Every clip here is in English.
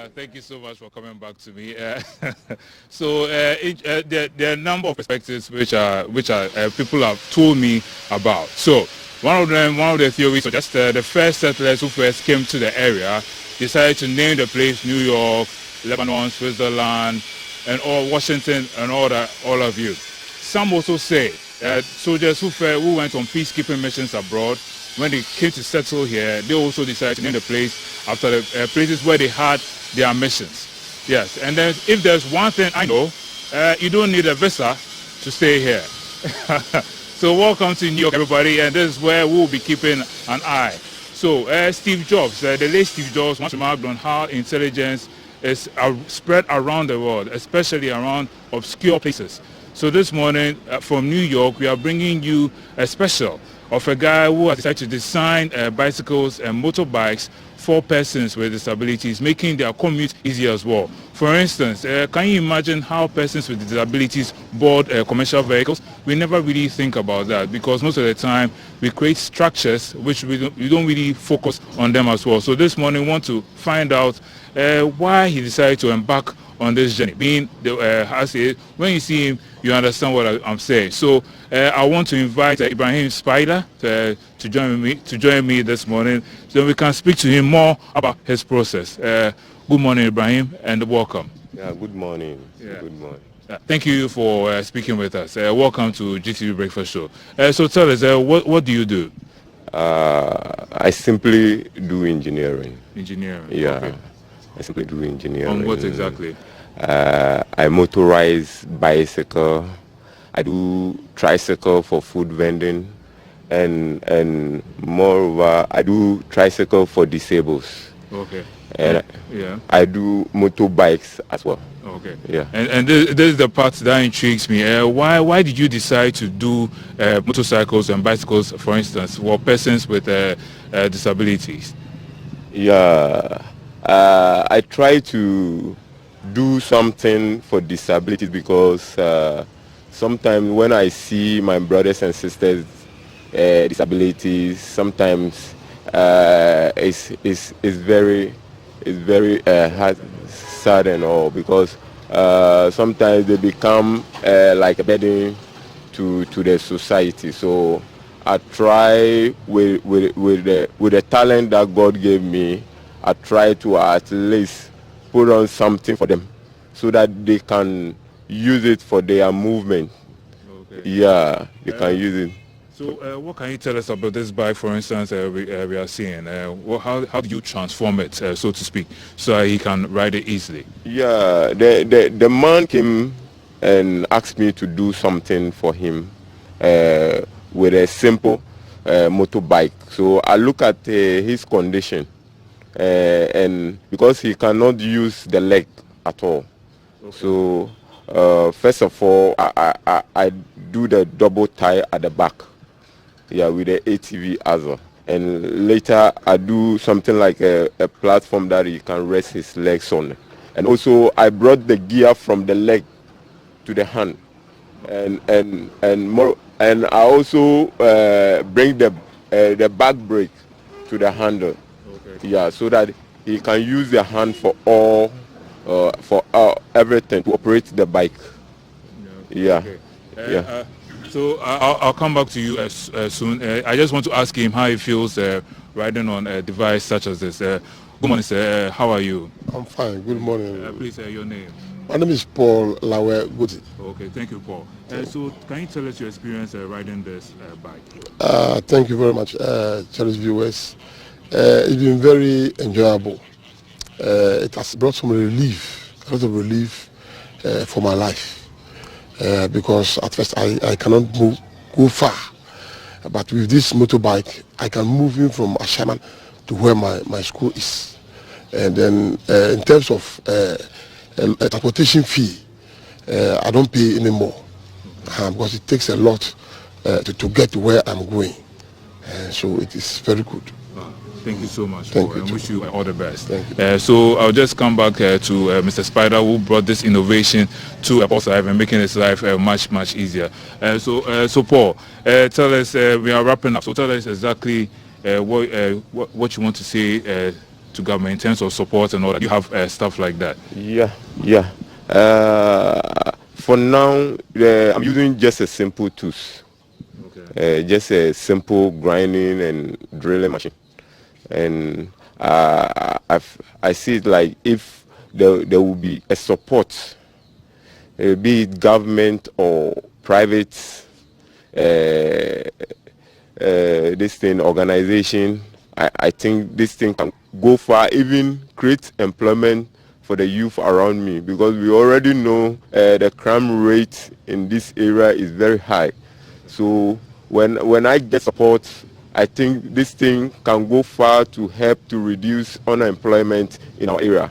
Thank you so much for coming back to me. There are a number of perspectives which people have told me about. So one of the theories, just the first settlers who first came to the area decided to name the place New York, Lebanon, Switzerland, and all Washington and all of you. Some also say soldiers who went on peacekeeping missions abroad, when they came to settle here, they also decided to name the place after the places where they had their missions. Yes, and then if there's one thing I know, you don't need a visa to stay here. So welcome to New York, everybody, and this is where we'll be keeping an eye. So Steve Jobs, the late Steve Jobs, once remarked on how intelligence is spread around the world, especially around obscure places. So this morning from New York, we are bringing you a special of a guy who has decided to design bicycles and motorbikes for persons with disabilities, making their commute easier as well. For instance, can you imagine how persons with disabilities board commercial vehicles? We never really think about that because most of the time we create structures which we don't really focus on them as well. So this morning we want to find out why he decided to embark on this journey. Being when you see him, you understand what I'm saying. So I want to invite Ibrahim Spider to join me this morning, so we can speak to him more about his process. Good morning, Ibrahim, and welcome. Yeah, good morning. Yeah. Good morning. Thank you for speaking with us. Welcome to GTV Breakfast Show. So tell us, what do you do? I simply do engineering. Engineering. Yeah. Okay. I simply do engineering. On what exactly? I motorize bicycle. I do tricycle for food vending, and moreover, I do tricycle for disabled. Okay. And I do motorbikes as well. Okay. Yeah. And this is the part that intrigues me. Why did you decide to do motorcycles and bicycles, for instance, for persons with disabilities? Yeah. I try to do something for disabilities because sometimes when I see my brothers and sisters disabilities, sometimes it's very sad and all, because sometimes they become like a burden to the society. So I try with the talent that God gave me, I try to at least put on something for them so that they can use it for their movement. Okay. Yeah, they can use it. So what can you tell us about this bike, for instance, we are seeing? How do you transform it, so to speak, so he can ride it easily? Yeah, the man came and asked me to do something for him with a simple motorbike. So I look at his condition. And because he cannot use the leg at all. Okay. So first of all, I do the double tie at the back, with the ATV as well. And later I do something like a platform that he can rest his legs on. And also I brought the gear from the leg to the hand, and more. And I also bring the back brake to the handle. Yeah, so that he can use the hand for everything to operate the bike. Yeah. Okay. So I'll come back to you soon. I just want to ask him how he feels riding on a device such as this. Good morning, sir. How are you? I'm fine. Good morning. Please say your name. My name is Paul Lawe Gudi. Okay, thank you, Paul. So can you tell us your experience riding this bike? Thank you very much, cherished viewers. It's been very enjoyable. It has brought some relief, a lot of relief for my life, because at first I cannot go far, but with this motorbike I can move in from Ashaman to where my school is. And then in terms of a transportation fee, I don't pay anymore because it takes a lot to get to where I'm going, so it is very good. Thank you so much. I wish you all the best. Thank you. So I'll just come back to Mr. Spider, who brought this innovation to Paul's life and making his life much easier. So Paul, tell us, we are wrapping up. So tell us exactly what you want to say to government in terms of support and all that? You have stuff like that. Yeah. For now, I'm using just a simple tools. Okay. Just a simple grinding and drilling machine. And I see it like if there will be a support, be it government or private, this thing organization, I think this thing can go far, even create employment for the youth around me, because we already know the crime rate in this area is very high. So when I get support, I think this thing can go far to help to reduce unemployment in our area.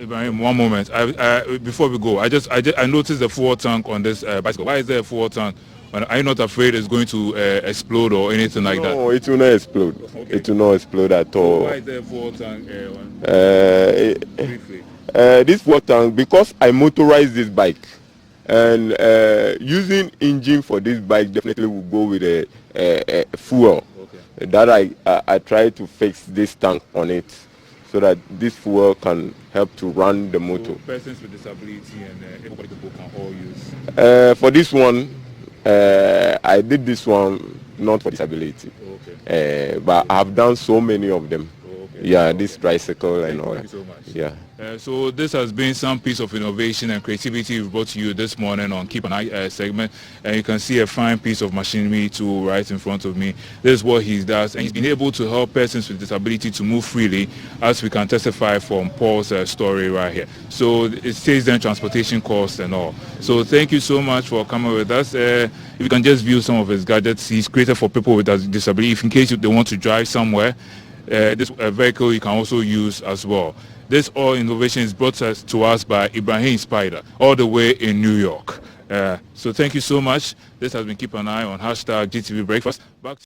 Ibrahim, one moment. Before we go, I noticed the fuel tank on this bicycle. Why is there a fuel tank? Are you not afraid it's going to explode or anything like that? No, it will not explode. Okay. It will not explode at all. Why is there a fuel tank? Briefly. This fuel tank, because I motorized this bike, and using engine for this bike definitely will go with a fuel. Okay. That I try to fix this tank on it, so that this fuel can help to run the motor. So persons with disability and everybody people can all use. For this one, I did this one not for disability. Okay. But I have done so many of them. Okay. Yeah, this tricycle and all that. Thank you so much. Yeah. So this has been some piece of innovation and creativity we brought to you this morning on Keep an Eye segment, and you can see a fine piece of machinery tool right in front of me. This is what he does, and he's been able to help persons with disability to move freely, as we can testify from Paul's story right here. So it saves them transportation costs and all. So thank you so much for coming with us. If you can just view some of his gadgets he's created for people with disability, if in case they want to drive somewhere, this vehicle you can also use as well. This all innovation is brought to us by Ibrahim Spider, all the way in New York. So thank you so much. This has been Keep an Eye on #GTV Breakfast. Back to